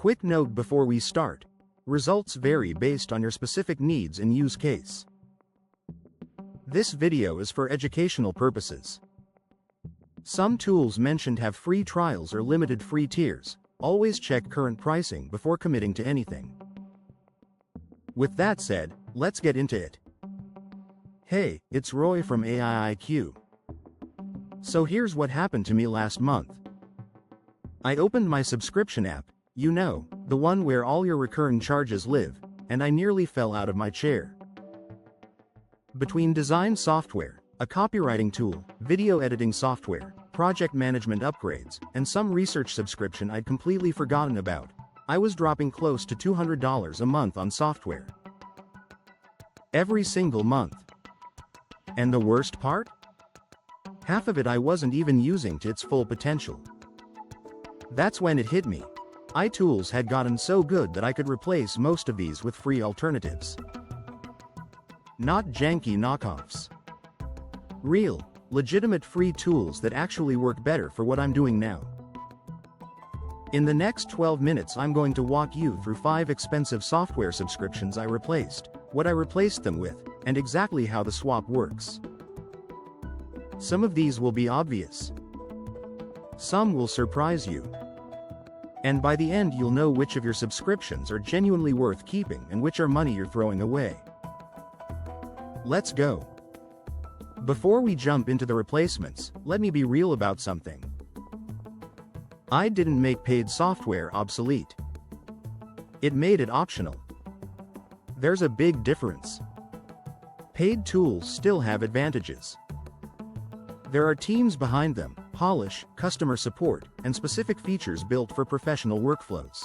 Quick note before we start. Results vary based on your specific needs and use case. This video is for educational purposes. Some tools mentioned have free trials or limited free tiers. Always check current pricing before committing to anything. With that said, let's get into it. Hey, it's Roy from AIIQ. So here's what happened to me last month. I opened my subscription app, you know, the one where all your recurring charges live, and I nearly fell out of my chair. Between design software, a copywriting tool, video editing software, project management upgrades, and some research subscription I'd completely forgotten about, I was dropping close to $200 a month on software. Every single month. And the worst part? Half of it I wasn't even using to its full potential. That's when it hit me. iTools had gotten so good that I could replace most of these with free alternatives. Not janky knockoffs. Real, legitimate free tools that actually work better for what I'm doing now. In the next 12 minutes I'm going to walk you through 5 expensive software subscriptions I replaced, what I replaced them with, and exactly how the swap works. Some of these will be obvious. Some will surprise you. And by the end you'll know which of your subscriptions are genuinely worth keeping and which are money you're throwing away. Let's go. Before we jump into the replacements, let me be real about something. I didn't make paid software obsolete. It made it optional. There's a big difference. Paid tools still have advantages. There are teams behind them, polish, customer support, and specific features built for professional workflows.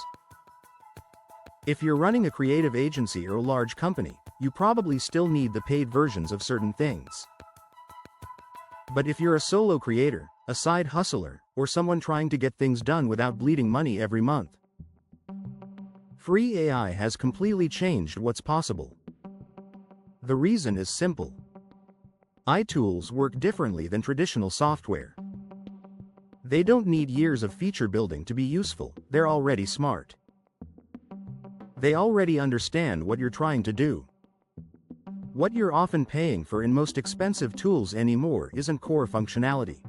If you're running a creative agency or a large company, you probably still need the paid versions of certain things. But if you're a solo creator, a side hustler, or someone trying to get things done without bleeding money every month, free AI has completely changed what's possible. The reason is simple. iTools work differently than traditional software. They don't need years of feature building to be useful, they're already smart. They already understand what you're trying to do. What you're often paying for in most expensive tools anymore isn't core functionality.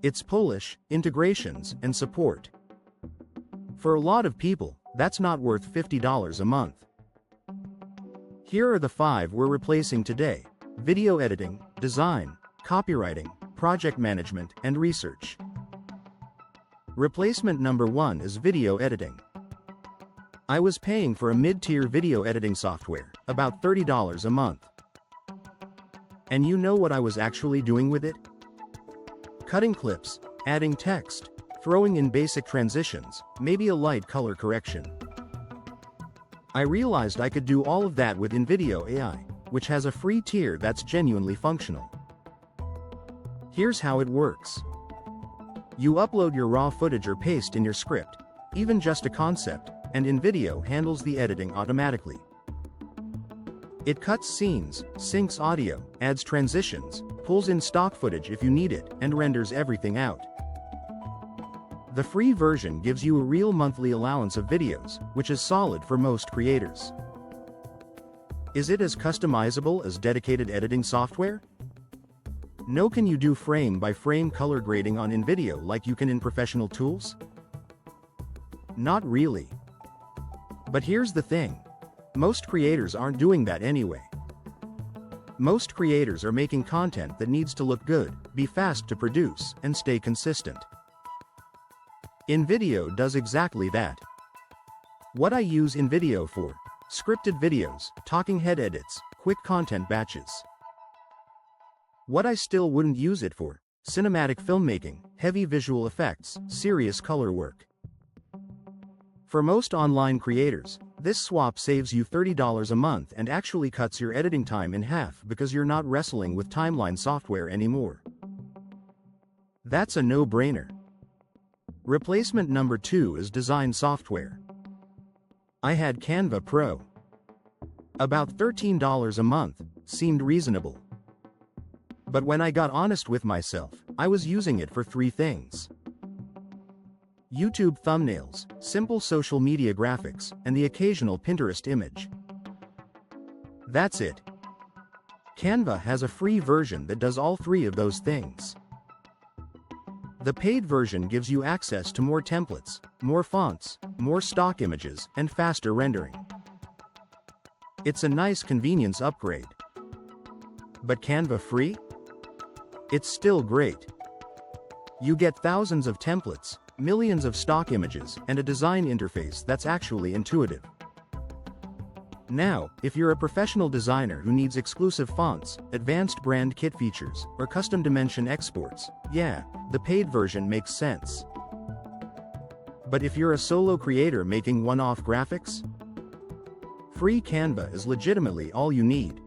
It's polish, integrations, and support. For a lot of people, that's not worth $50 a month. Here are the 5 we're replacing today: video editing, design, copywriting, project management, and research. Replacement number 1 is video editing. I was paying for a mid-tier video editing software, about $30 a month. And you know what I was actually doing with it? Cutting clips, adding text, throwing in basic transitions, maybe a light color correction. I realized I could do all of that with InVideo AI, which has a free tier that's genuinely functional. Here's how it works. You upload your raw footage or paste in your script, even just a concept, and InVideo handles the editing automatically. It cuts scenes, syncs audio, adds transitions, pulls in stock footage if you need it, and renders everything out. The free version gives you a real monthly allowance of videos, which is solid for most creators. Is it as customizable as dedicated editing software? No. Can you do frame-by-frame color grading on InVideo like you can in professional tools? Not really. But here's the thing. Most creators aren't doing that anyway. Most creators are making content that needs to look good, be fast to produce, and stay consistent. InVideo does exactly that. What I use InVideo for: scripted videos, talking head edits, quick content batches. What I still wouldn't use it for: cinematic filmmaking, heavy visual effects, serious color work. For most online creators, this swap saves you $30 a month and actually cuts your editing time in half because you're not wrestling with timeline software anymore. That's a no-brainer. Replacement number 2 is design software. I had Canva Pro. About $13 a month seemed reasonable. But when I got honest with myself, I was using it for 3 things. YouTube thumbnails, simple social media graphics, and the occasional Pinterest image. That's it. Canva has a free version that does all three of those things. The paid version gives you access to more templates, more fonts, more stock images, and faster rendering. It's a nice convenience upgrade. But Canva free? It's still great. You get thousands of templates, millions of stock images, and a design interface that's actually intuitive. Now, if you're a professional designer who needs exclusive fonts, advanced brand kit features, or custom dimension exports, yeah, the paid version makes sense. But if you're a solo creator making one-off graphics, free Canva is legitimately all you need.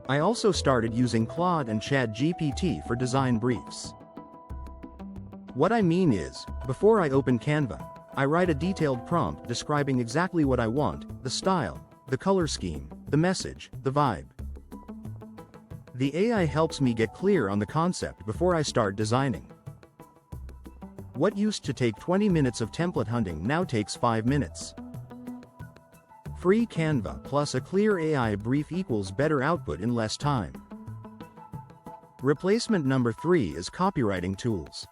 I also started using Claude and ChatGPT for design briefs. What I mean is, before I open Canva, I write a detailed prompt describing exactly what I want, the style, the color scheme, the message, the vibe. The AI helps me get clear on the concept before I start designing. What used to take 20 minutes of template hunting now takes 5 minutes. Free Canva plus a clear AI brief equals better output in less time. Replacement number 3 is Copywriting Tools.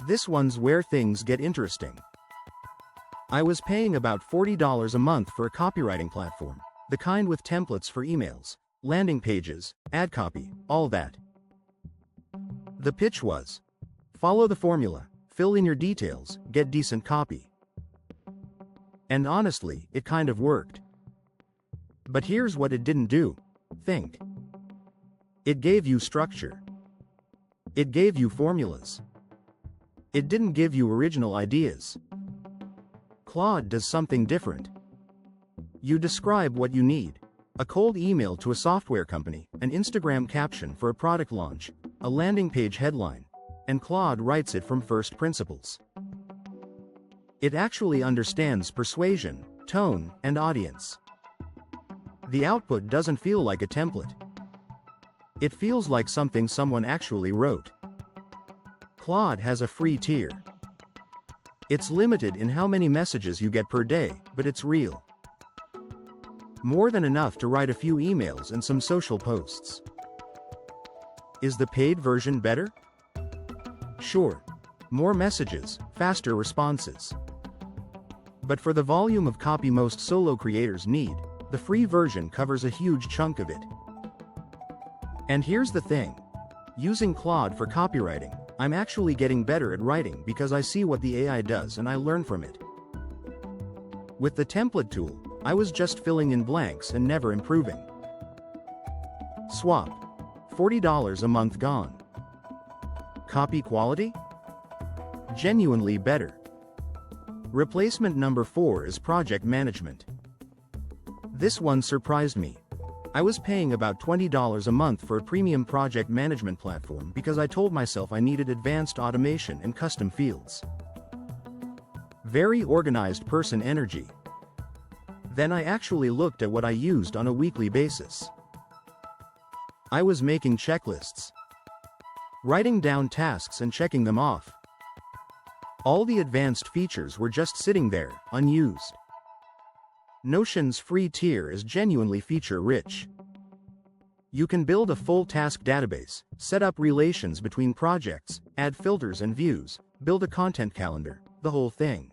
This one's where things get interesting. I was paying about $40 a month for a copywriting platform, the kind with templates for emails, landing pages, ad copy, all that. The pitch was, follow the formula, fill in your details, get decent copy. And honestly, it kind of worked. But here's what it didn't do. Think. It gave you structure. It gave you formulas. It didn't give you original ideas. Claude does something different. You describe what you need. A cold email to a software company, an Instagram caption for a product launch, a landing page headline, and Claude writes it from first principles. It actually understands persuasion, tone, and audience. The output doesn't feel like a template. It feels like something someone actually wrote. Claude has a free tier. It's limited in how many messages you get per day, but it's real. More than enough to write a few emails and some social posts. Is the paid version better? Sure. More messages, faster responses. But for the volume of copy most solo creators need, the free version covers a huge chunk of it. And here's the thing. Using Claude for copywriting, I'm actually getting better at writing because I see what the AI does and I learn from it. With the template tool, I was just filling in blanks and never improving. Swap. $40 a month gone. Copy quality? Genuinely better. Replacement number 4 is project management. This one surprised me. I was paying about $20 a month for a premium project management platform because I told myself I needed advanced automation and custom fields. Very organized person energy. Then I actually looked at what I used on a weekly basis. I was making checklists, writing down tasks and checking them off. All the advanced features were just sitting there, unused. Notion's free tier is genuinely feature-rich. You can build a full task database, set up relations between projects, add filters and views, build a content calendar, the whole thing.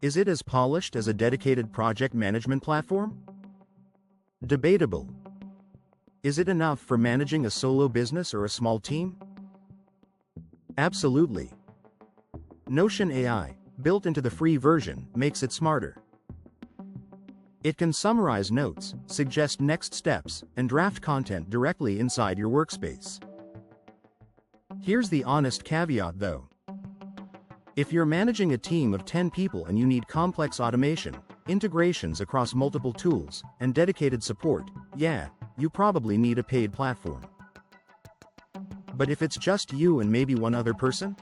Is it as polished as a dedicated project management platform? Debatable. Is it enough for managing a solo business or a small team? Absolutely. Notion AI, built into the free version, makes it smarter. It can summarize notes, suggest next steps, and draft content directly inside your workspace. Here's the honest caveat though. If you're managing a team of 10 people and you need complex automation, integrations across multiple tools, and dedicated support, yeah, you probably need a paid platform. But if it's just you and maybe one other person?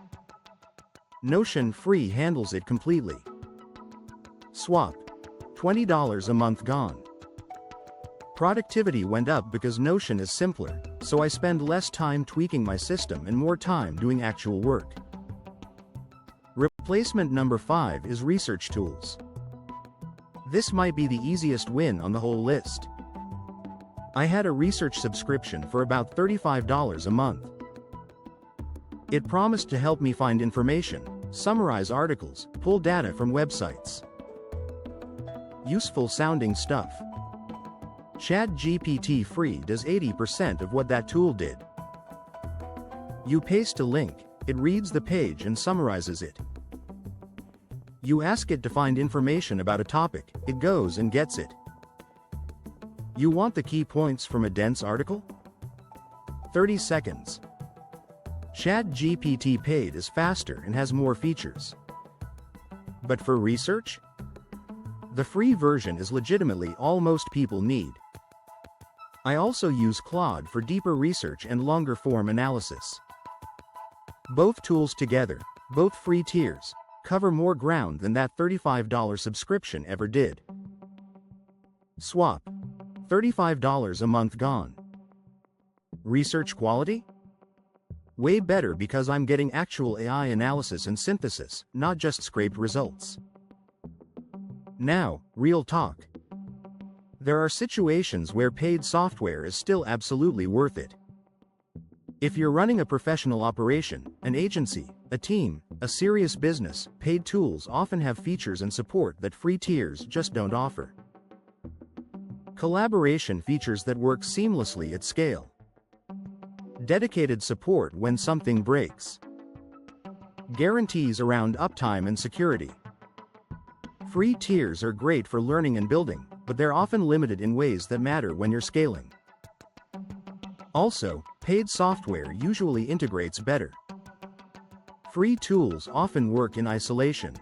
Notion Free handles it completely. Swap. $20 a month gone. Productivity went up because Notion is simpler, so I spend less time tweaking my system and more time doing actual work. Replacement number 5 is research tools. This might be the easiest win on the whole list. I had a research subscription for about $35 a month. It promised to help me find information, summarize articles, pull data from websites. Useful sounding stuff. ChatGPT free does 80% of what that tool did. You paste a link, it reads the page and summarizes it. You ask it to find information about a topic, it goes and gets it. You want the key points from a dense article? 30 seconds. ChatGPT paid is faster and has more features. But for research? The free version is legitimately all most people need. I also use Claude for deeper research and longer form analysis. Both tools together, both free tiers, cover more ground than that $35 subscription ever did. Swap. $35 a month gone. Research quality? Way better because I'm getting actual AI analysis and synthesis, not just scraped results. Now, real talk. There are situations where paid software is still absolutely worth it. If you're running a professional operation, an agency, a team, a serious business, paid tools often have features and support that free tiers just don't offer. Collaboration features that work seamlessly at scale. Dedicated support when something breaks. Guarantees around uptime and security. Free tiers are great for learning and building, but they're often limited in ways that matter when you're scaling. Also, paid software usually integrates better. Free tools often work in isolation.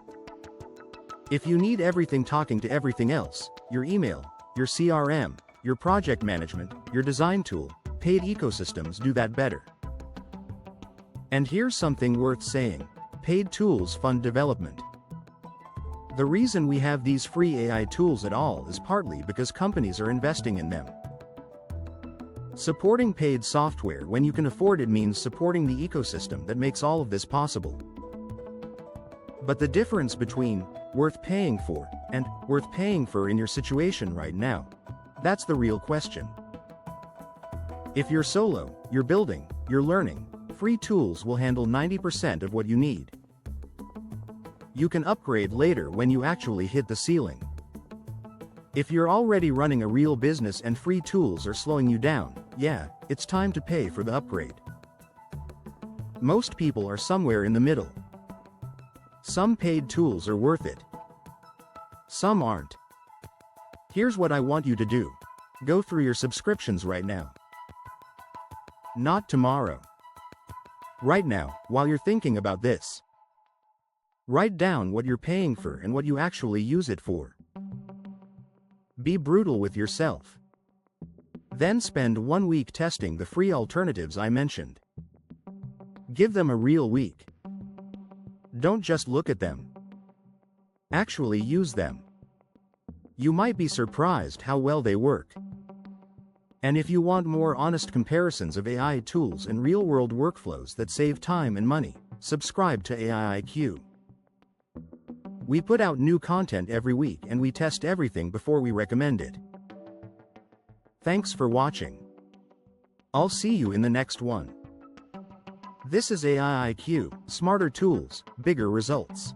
If you need everything talking to everything else, your email, your CRM, your project management, your design tool, paid ecosystems do that better. And here's something worth saying. Paid tools fund development. The reason we have these free AI tools at all is partly because companies are investing in them. Supporting paid software when you can afford it means supporting the ecosystem that makes all of this possible. But the difference between worth paying for and worth paying for in your situation right now, that's the real question. If you're solo, you're building, you're learning, free tools will handle 90% of what you need. You can upgrade later when you actually hit the ceiling. If you're already running a real business and free tools are slowing you down, yeah, it's time to pay for the upgrade. Most people are somewhere in the middle. Some paid tools are worth it. Some aren't. Here's what I want you to do. Go through your subscriptions right now. Not tomorrow. Right now, while you're thinking about this. Write down what you're paying for and what you actually use it for. Be brutal with yourself. Then spend 1 week testing the free alternatives I mentioned. Give them a real week. Don't just look at them. Actually use them. You might be surprised how well they work. And if you want more honest comparisons of AI tools and real-world workflows that save time and money, subscribe to AIIQ. We put out new content every week and we test everything before we recommend it. Thanks for watching. I'll see you in the next one. This is AIIQ, smarter tools, bigger results.